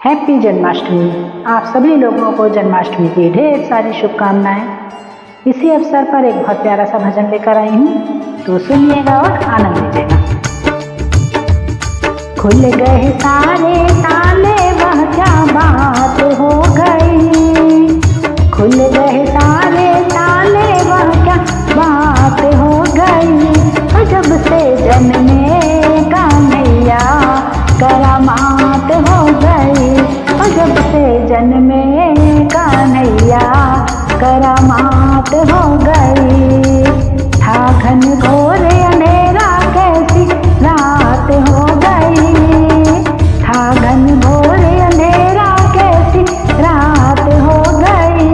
Happy Janmashtami. आप सभी लोगों को जन्माष्टमी की ढेर सारी शुभकामनाएं। इसी अवसर पर एक बहुत प्यारा सा भजन लेकर आई हूँ, तो सुनिएगा और आनंद लीजिएगा। खुल गए सारे ताले, वह क्या बात हो गई। खुल गए सारे ताले, वह क्या बात हो गई। जब से जन्मे कन्हैया करामात हो गई। जब से जन्मे कन्हैया करामात हो गई। था घन घोर अंधेरा, कैसी रात हो गई। था घन घोर अंधेरा, कैसी रात हो गई।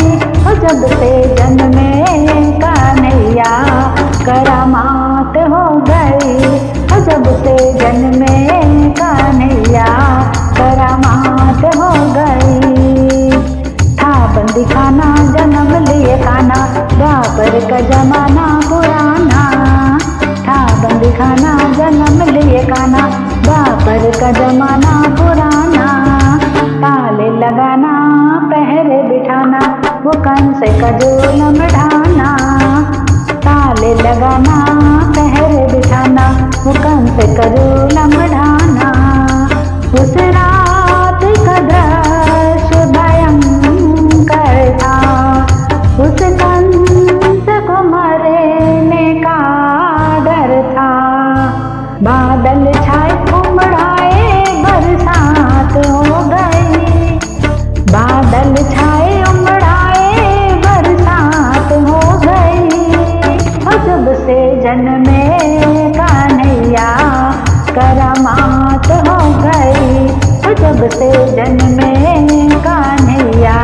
जब से जन्मे कन्हैया करामात हो गई। जब से जन्मे कन्हैया करामात हो गई। था बंदी खाना जन्म लिए खाना, द्वापर का जमाना पुराना। था बंदी खाना जन्म लिए खाना, द्वापर का जमाना पुराना। ताले लगाना पहरे बिठाना, वो कंस का जुल्म ढाना। ताले लगाना पहरे बिठाना, वो कंस का जुल्म ढाना। उस रात का दृश्य भयंकर था, उस कंस को मरने का डर था। बादल छाए उमड़ाए, बरसात हो गई। बादल छाए उमड़ाए, बरसात हो गई। जब से जन्मे कन्हैया करामात हो गई। जब से जन्मे कन्हैया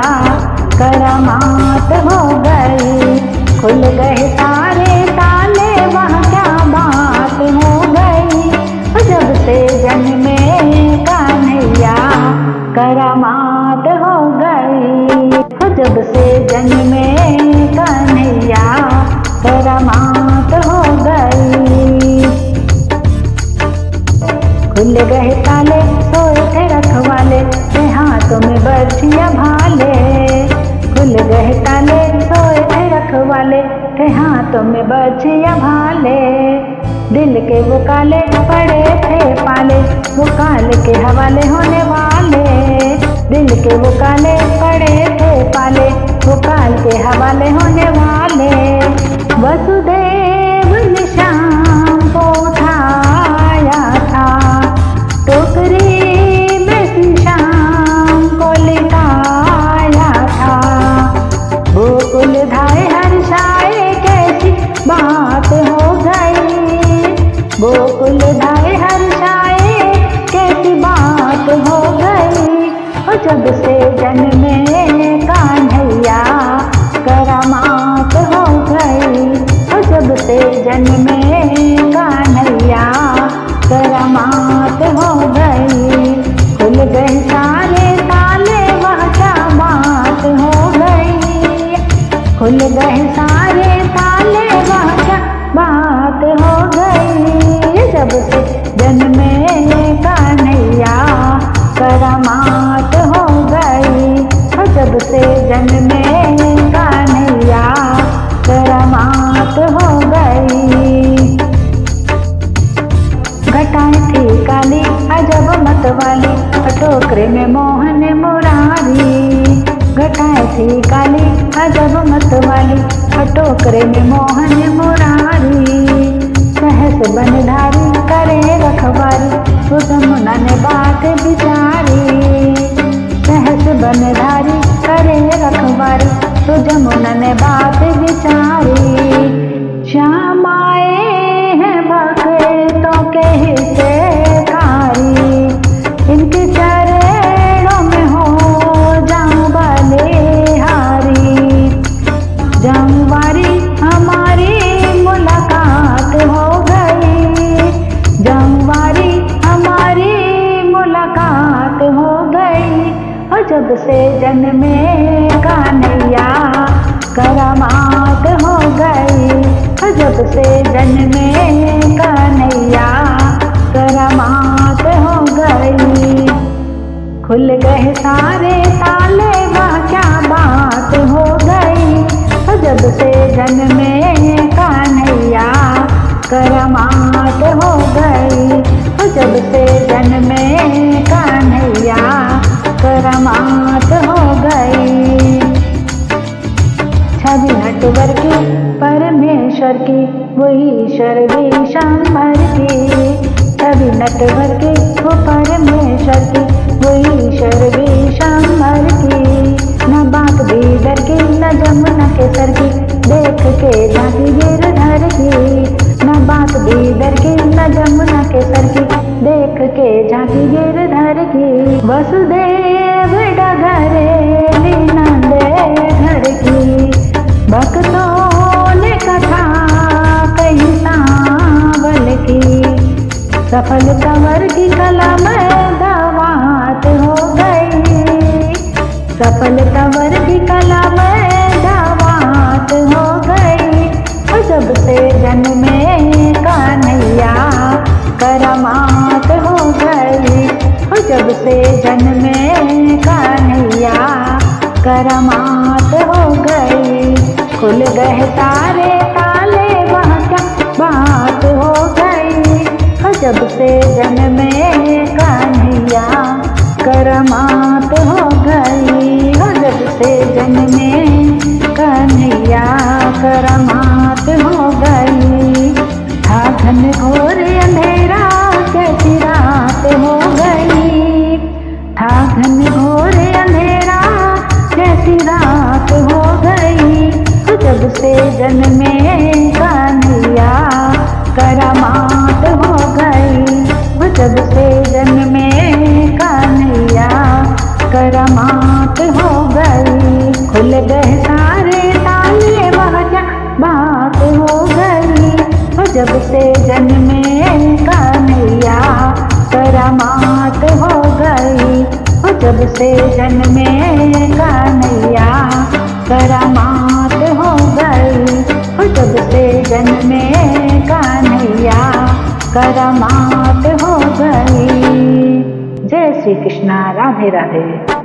करामात हो गई। खुल गए सारे ताले, वह क्या बात हो गई। जब से जन्मे कन्हैया करामात हो गई। जब से जन्मे कन्हैया करामात हो गई। खुल गए ताले, सोए थे रखवाले, थे हाथों में बर्छियां भाले। खुल गए ताले, सोए थे रखवाले, थे हाथों में बर्छियां भाले। दिल के वो काले पड़े थे पाले, वो काल के हवाले होने वाले। दिल के वो काले पड़े थे पाले, वो काल के हवाले होने वाले। वसुदेव ने शाम को उठाया था, टोकरी में से शाम को लिटाया था। गोकुल धाए हर्षाए, कैसी बात हो गई। गोकुल धाए हर्षाए, कैसी बात हो गई। जब से जन्मे कन्हैया करामात हो गई। जब से जन्मे कन्हैया करामात हो गई। खुल गए सारे ताले, वह क्या बात हो गई। खुल गए सारे ताले, वह क्या बात हो गई। जब से जन्मे कन्हैया करामात हो गई। जब से जन्मे कन्हैया करामात हो गई। घटाएं थी काली अजब मत वाली, टोकरे में मोहन मुरारी। घटाएं थी काली अजब मत वाली, टोकरे में मोहन मुरारी। सहस बनधारी करे रखवारी, वो जमुना ने बात बिचारी। सहस बनधारी करे रखवारी, तो जमुना ने बात बिचारी। श्याम आए हैं भक्तों के हितकारी, इनके चरणों में हो जाऊं बलिहारी। जमुवारी हमारी मुलाकात हो गई। जमुवारी हमारी मुलाकात हो गई। जब से जन्मे कन्हैया करामात हो गई। जब से जन्मे कन्हैया करामात हो गई। खुल गए सारे ताले, वह क्या बात हो गई। तो जब से जन्मे कन्हैया करामात हो गई। तो जब से जन्मे कन्हैया करामात हो गई। छवि नटवर की परमेश्वर की, वही ईश्वर विशंबर की। छवि नटवर की वो परमेश्वर की, वही ईश्वर विशंबर की। न बात बीदर की न जमुना के सर की, देख के झांकी गिरधर की। न बात बीदर की न जमुना के सर की, देख के झांकी गिरधर की। वसुदेव डगरे नंदे घर की, भक्तों ने कथा कही सांवल की। सफल कंवर की कला में दावत हो गई। सफल कंवर की कला में दावत हो गई। और जब से जन्मे कन्हैया करामात हो गई। और जब से जन्मे कन्हैया करामात हो गई। खुल गए सारे ताले, वह क्या बात हो गई। और जब से जन्मे कन्हैया करामात हो गई। और जब से जन्मे कन्हैया करामात हो गई। था घन घोर अंधेरा, कैसी रात हो गई। था घन घोर अंधेरा, कैसी रात हो गई। जब से जन्मे कन्हैया करामात हो गई। जब से जन्मे कन्हैया करामात हो गई। खुल गए सारे ताले, वह क्या बात हो गई। जब से जन्मे कन्हैया करामात हो गई। जब से जन्मे कन्हैया करामात हो गई। जब से जन्मे कन्हैया करामात हो गई। जय श्री कृष्णा। राधे राधे।